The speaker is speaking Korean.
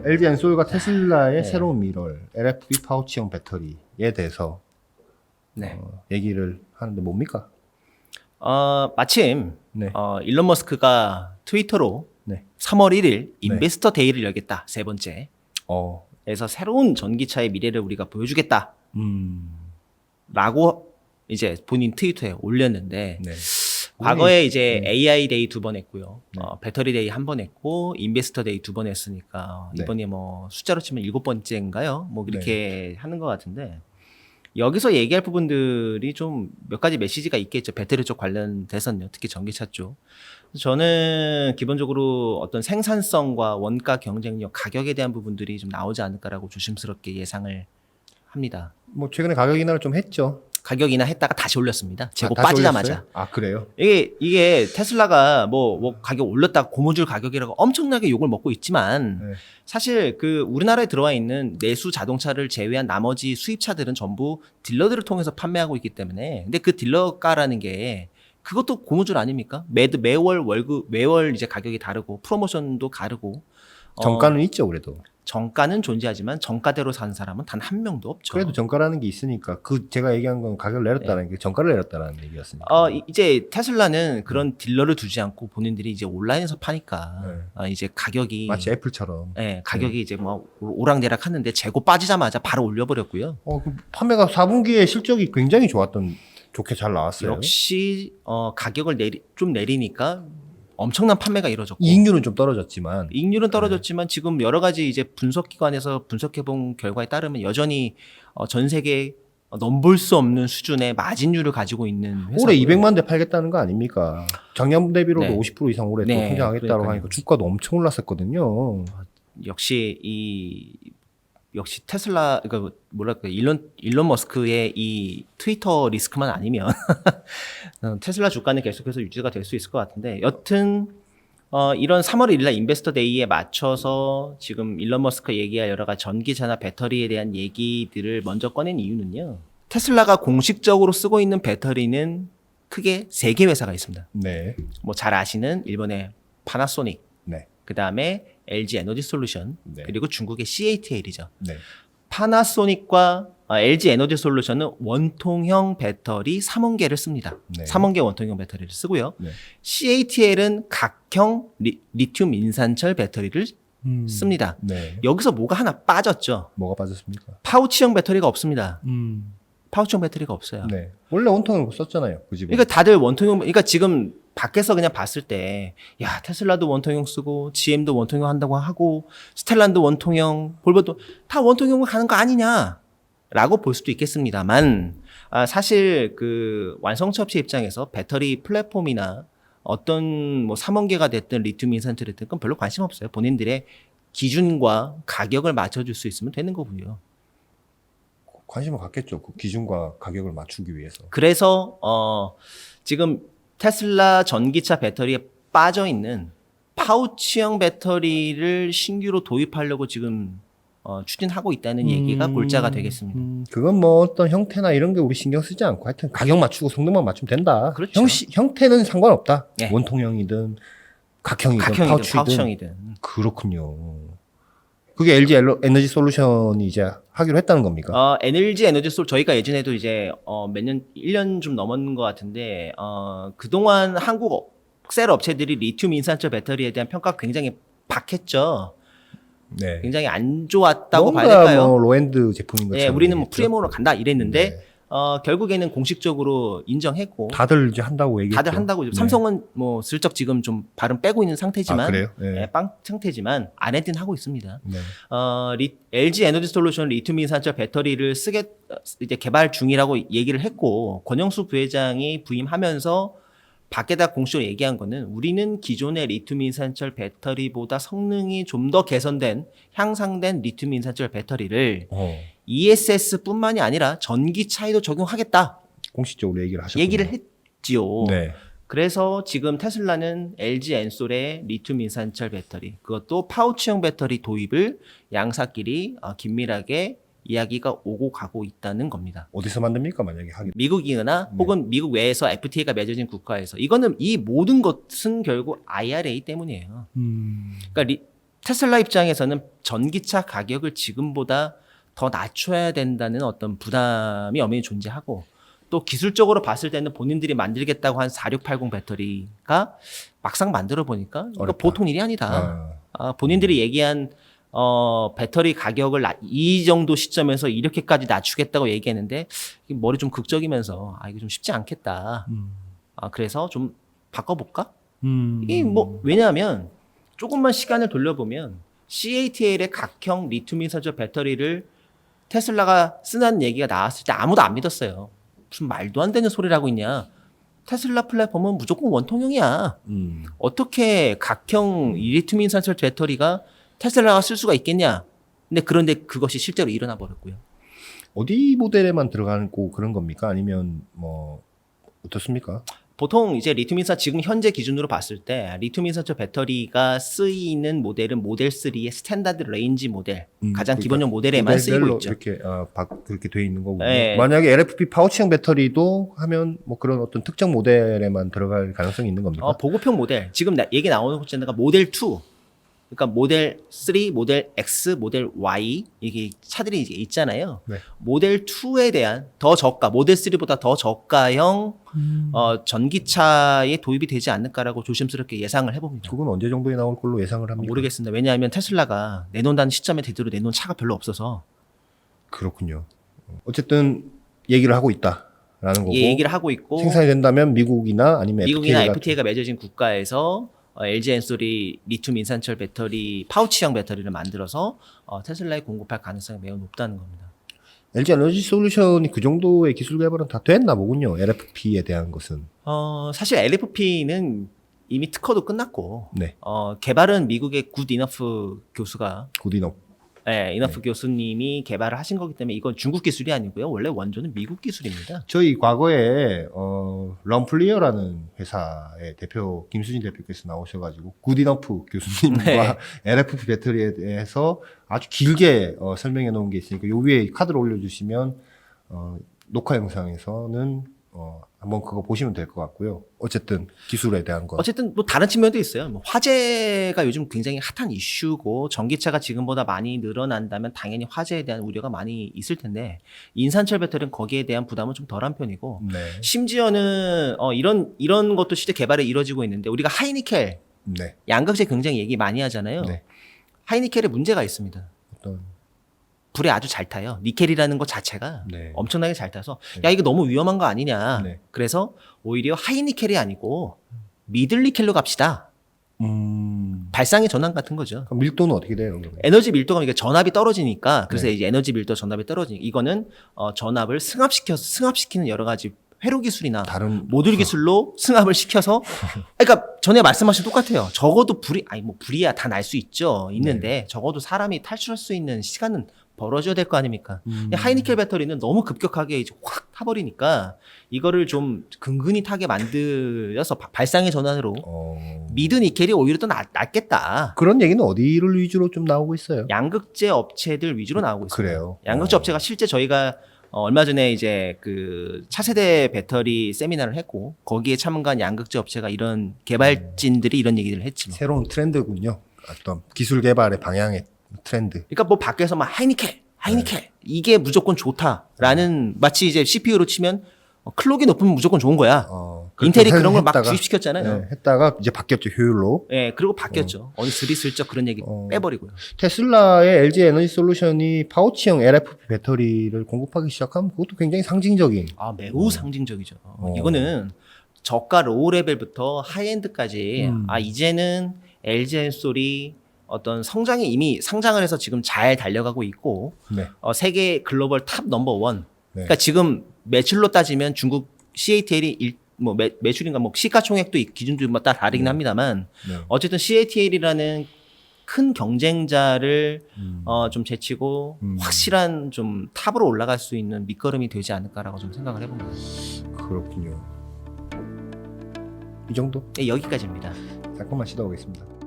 LG 엔솔과 테슬라의 네. 새로운 미럴 LFP 파우치형 배터리에 대해서 네. 얘기를 하는데 뭡니까? 마침 네. 일론 머스크가 트위터로 네. 3월 1일 인베스터 데이를 열겠다. 세 번째. 어. 그래서 새로운 전기차의 미래를 우리가 보여주겠다. 음. 라고 이제 본인 트위터에 올렸는데 네. 과거에 이제 네. AI 데이 2번 했고요. 네. 배터리 데이 1번 했고 인베스터 데이 2번 했으니까 네. 이번에 뭐 숫자로 치면 7번째인가요? 뭐 이렇게 하는 것 같은데 여기서 얘기할 부분들이 좀 몇 가지 메시지가 있겠죠. 배터리 쪽 관련돼서는요. 특히 전기차 쪽. 저는 기본적으로 어떤 생산성과 원가 경쟁력, 가격에 대한 부분들이 좀 나오지 않을까라고 조심스럽게 예상을 합니다. 뭐 최근에 가격 인하를 좀 했죠. 가격 인하했다가 다시 올렸습니다. 재고 다시 빠지자마자. 올렸어요? 아, 그래요? 이게 테슬라가 뭐 가격 올렸다가 고무줄 가격이라고 엄청나게 욕을 먹고 있지만 네. 사실 그 우리나라에 들어와 있는 내수 자동차를 제외한 나머지 수입차들은 전부 딜러들을 통해서 판매하고 있기 때문에 근데 그 딜러가라는 게 그것도 고무줄 아닙니까? 매월 이제 가격이 다르고 프로모션도 다르고 정가는 있죠, 그래도. 정가는 존재하지만 정가대로 사는 사람은 단 한 명도 없죠. 그래도 정가라는 게 있으니까 그 제가 얘기한 건 가격을 내렸다는 게 정가를 내렸다는 얘기였으니까. 이제 테슬라는 그런 딜러를 두지 않고 본인들이 이제 온라인에서 파니까 네. 이제 가격이 마치 애플처럼. 예, 가격이 이제 뭐 오락내락 하는데 재고 빠지자마자 바로 올려버렸고요. 그 판매가 4분기에 실적이 굉장히 좋게 잘 나왔어요. 역시 가격을 좀 내리니까 엄청난 판매가 이루어졌고 이익률은 좀 떨어졌지만. 이익률은 떨어졌지만 지금 여러 가지 이제 분석기관에서 분석해본 결과에 따르면 여전히 전 세계 넘볼 수 없는 수준의 마진율을 가지고 있는 회사고요. 올해 200만 대 팔겠다는 거 아닙니까? 작년 대비로도 네. 50% 이상 올해 또 네, 성장하겠다고 그러니까요. 하니까 주가도 엄청 올랐었거든요. 역시 테슬라 그러니까 뭐랄까 일론 머스크의 이 트위터 리스크만 아니면 테슬라 주가는 계속해서 유지가 될 수 있을 것 같은데 여튼 이런 3월 1일 날 인베스터 데이에 맞춰서 지금 일론 머스크 얘기할 여러 가지 전기차나 배터리에 대한 얘기들을 먼저 꺼낸 이유는요. 테슬라가 공식적으로 쓰고 있는 배터리는 크게 3개 회사가 있습니다. 네. 뭐 잘 아시는 일본의 파나소닉, 네. 그다음에 LG 에너지 솔루션, 네. 그리고 중국의 CATL이죠. 네. 파나소닉과 LG 에너지 솔루션은 원통형 배터리 3원계를 씁니다. 네. 3원계 원통형 배터리를 쓰고요. 네. CATL은 각형 리튬 인산철 배터리를 씁니다. 네. 여기서 뭐가 하나 빠졌죠. 뭐가 빠졌습니까? 파우치형 배터리가 없습니다. 파우치형 배터리가 없어요. 네. 원래 원통으로 썼잖아요. 그 집은. 그러니까 다들 원통형, 그러니까 지금 밖에서 그냥 봤을 때, 야, 테슬라도 원통형 쓰고, GM도 원통형 한다고 하고, 스텔란도 원통형, 볼보도 다 원통형으로 가는 거 아니냐? 라고 볼 수도 있겠습니다만, 사실 그 완성차 업체 입장에서 배터리 플랫폼이나 어떤 뭐 3원계가 됐든 리튬 인산철이 됐든 그건 별로 관심 없어요. 본인들의 기준과 가격을 맞춰줄 수 있으면 되는 거고요. 관심을 갖겠죠. 그 기준과 가격을 맞추기 위해서. 그래서 지금 테슬라 전기차 배터리에 빠져 있는 파우치형 배터리를 신규로 도입하려고 지금 추진하고 있다는 얘기가 골자가 되겠습니다. 그건 뭐 어떤 형태나 이런 게 우리 신경 쓰지 않고 하여튼 가격 맞추고 성능만 맞추면 된다. 그렇죠. 형태는 상관없다. 네. 원통형이든 각형이든 각형이든 파우치형이든. 그렇군요. 그게 LG 에너지 솔루션이 이제 하기로 했다는 겁니까? LG 에너지 저희가 예전에도 이제 몇 년, 1년 좀 넘었는 것 같은데 그동안 한국 셀 업체들이 리튬 인산철 배터리에 대한 평가가 굉장히 박했죠. 네. 굉장히 안 좋았다고 봐야 뭔가 될까요? 뭐 로엔드 제품인 것처럼. 네, 우리는 뭐 얘기했죠. 프리미엄으로 간다 이랬는데 네. 결국에는 공식적으로 인정했고 다들 이제 한다고 얘기했죠. 다들 한다고 네. 삼성은 뭐 슬쩍 지금 좀 발은 빼고 있는 상태지만 그래요? 네. 빵 상태지만 아내는 하고 있습니다. 네. LG 에너지 솔루션 리튬 인산철 배터리를 이제 개발 중이라고 얘기를 했고 권영수 부회장이 부임하면서 밖에다 공식으로 얘기한 거는 우리는 기존의 리튬 인산철 배터리보다 성능이 좀 더 개선된 향상된 리튬 인산철 배터리를 ESS뿐만이 아니라 전기차에도 적용하겠다. 공식적으로 얘기를 하셨군요. 얘기를 했지요. 네. 그래서 지금 테슬라는 LG 엔솔의 리튬 인산철 배터리, 그것도 파우치형 배터리 도입을 양사끼리 긴밀하게 이야기가 오고 가고 있다는 겁니다. 어디서 만듭니까? 만약에 하게. 미국이거나 혹은 미국 외에서 FTA가 맺어진 국가에서 이거는 이 모든 것은 결국 IRA 때문이에요. 그러니까 테슬라 입장에서는 전기차 가격을 지금보다 더 낮춰야 된다는 어떤 부담이 엄연히 존재하고 또 기술적으로 봤을 때는 본인들이 만들겠다고 한 4680 배터리가 막상 만들어 보니까 이거 어렵다. 보통 일이 아니다. 본인들이 얘기한 배터리 가격을 이 정도 시점에서 이렇게까지 낮추겠다고 얘기했는데 머리 좀 극적이면서 이거 좀 쉽지 않겠다. 그래서 좀 바꿔볼까? 이게 뭐 왜냐하면 조금만 시간을 돌려보면 CATL의 각형 리튬 이온전지 배터리를 테슬라가 쓰는 얘기가 나왔을 때 아무도 안 믿었어요. 무슨 말도 안 되는 소리를 하고 있냐. 테슬라 플랫폼은 무조건 원통형이야. 어떻게 각형 리튬 이온전지 배터리가 테슬라가 쓸 수가 있겠냐. 그런데 그것이 실제로 일어나 버렸고요. 어디 모델에만 들어가고 그런 겁니까? 아니면 뭐 어떻습니까? 보통 이제 리튬 이온전지 지금 현재 기준으로 봤을 때 리튬 이온전지 배터리가 쓰이는 모델은 모델 3의 스탠다드 레인지 모델, 가장 그러니까 기본형 모델에만 쓰이고 모델별로 있죠. 이렇게 그렇게 돼 있는 거군요. 네. 만약에 LFP 파우치형 배터리도 하면 뭐 그런 어떤 특정 모델에만 들어갈 가능성이 있는 겁니까? 보급형 모델. 지금 얘기 나오는 것 중에 모델 2. 그러니까 모델 3, 모델 X, 모델 Y 이게 차들이 이제 있잖아요. 네. 모델 2에 대한 더 저가, 모델 3보다 더 저가형 전기차에 도입이 되지 않을까라고 조심스럽게 예상을 해봅니다. 그건 언제 정도에 나올 걸로 예상을 합니까? 모르겠습니다. 왜냐하면 테슬라가 내놓는다는 시점에 제대로 내놓은 차가 별로 없어서 그렇군요. 어쨌든 얘기를 하고 있다라는 거고. 얘기를 하고 있고 생산이 된다면 미국이나 아니면 미국이나 FTA가 FTA가 맺어진 국가에서 LG 엔솔이 리튬 인산철 배터리 파우치형 배터리를 만들어서 테슬라에 공급할 가능성이 매우 높다는 겁니다. LG 에너지 솔루션이 그 정도의 기술 개발은 다 됐나 보군요. LFP에 대한 것은. 사실 LFP는 이미 특허도 끝났고 네. 개발은 미국의 굿 이너프 교수가 굿이너. 이너프 교수님이 개발을 하신 거기 때문에 이건 중국 기술이 아니고요. 원래 원조는 미국 기술입니다. 저희 과거에 런플리어라는 회사의 대표 김수진 대표께서 나오셔가지고 굿이너프 교수님과 네. LFP 배터리에 대해서 아주 길게 설명해 놓은 게 있으니까 요 위에 카드를 올려주시면 녹화 영상에서는 한번 그거 보시면 될 것 같고요. 어쨌든 기술에 대한 거. 어쨌든 뭐 다른 측면도 있어요. 뭐 화재가 요즘 굉장히 핫한 이슈고 전기차가 지금보다 많이 늘어난다면 당연히 화재에 대한 우려가 많이 있을 텐데 인산철 배터리는 거기에 대한 부담은 좀 덜한 편이고 네. 심지어는 이런 것도 실제 개발이 이루어지고 있는데 우리가 하이니켈 네. 양극재 굉장히 얘기 많이 하잖아요. 네. 하이니켈에 문제가 있습니다. 어떤 불에 아주 잘 타요. 니켈이라는 것 자체가 네. 엄청나게 잘 타서 네. 야 이거 너무 위험한 거 아니냐. 네. 그래서 오히려 하이니켈이 아니고 미들니켈로 갑시다. 발상의 전환 같은 거죠. 그럼 밀도는 어떻게 돼요? 그러면? 에너지 밀도가 이게 전압이 떨어지니까 그래서 네. 이제 에너지 밀도 전압이 떨어지니까 이거는 전압을 승합시키는 여러 가지 회로 기술이나 다른 모듈 기술로 승합을 시켜서 그러니까 전에 말씀하신 똑같아요. 적어도 불이야 다 날 수 있죠. 있는데 네. 적어도 사람이 탈출할 수 있는 시간은 벌어져야 될 거 아닙니까? 하이니켈 배터리는 너무 급격하게 이제 확 타버리니까 이거를 좀 근근히 타게 만들어서 발상의 전환으로 미드 니켈이 오히려 더 낫겠다. 그런 얘기는 어디를 위주로 좀 나오고 있어요? 양극재 업체들 위주로 나오고 있어요. 그래요. 양극재 업체가 실제 저희가 얼마 전에 이제 그 차세대 배터리 세미나를 했고 거기에 참가한 양극재 업체가 이런 개발진들이 이런 얘기를 했지. 새로운 트렌드군요. 어떤 기술 개발의 방향의 트렌드. 그러니까 뭐 밖에서 막 하이니켈 이게 무조건 좋다라는 마치 이제 CPU로 치면 클록이 높으면 무조건 좋은 거야. 인텔이 그런 걸 막 주입시켰잖아요. 네, 했다가 이제 바뀌었죠, 효율로. 네, 그리고 바뀌었죠. 어느 스리슬쩍 그런 얘기 빼버리고요. 테슬라의 LG 에너지 솔루션이 파우치형 LFP 배터리를 공급하기 시작하면 그것도 굉장히 상징적인. 매우 상징적이죠. 이거는 저가 로우 레벨부터 하이엔드까지 이제는 LG 엔솔이 어떤 성장이 이미 상장을 해서 지금 잘 달려가고 있고 네. 세계 글로벌 탑 넘버 원. 네. 그러니까 지금 매출로 따지면 중국 CATL이 매출인가 시가총액도 기준도 다 다르긴 합니다만 네. 어쨌든 CATL이라는 큰 경쟁자를 좀 제치고 확실한 좀 탑으로 올라갈 수 있는 밑거름이 되지 않을까라고 좀 생각을 해봅니다. 그렇군요. 이 정도? 네, 여기까지입니다. 잠깐만 쉬다 오겠습니다.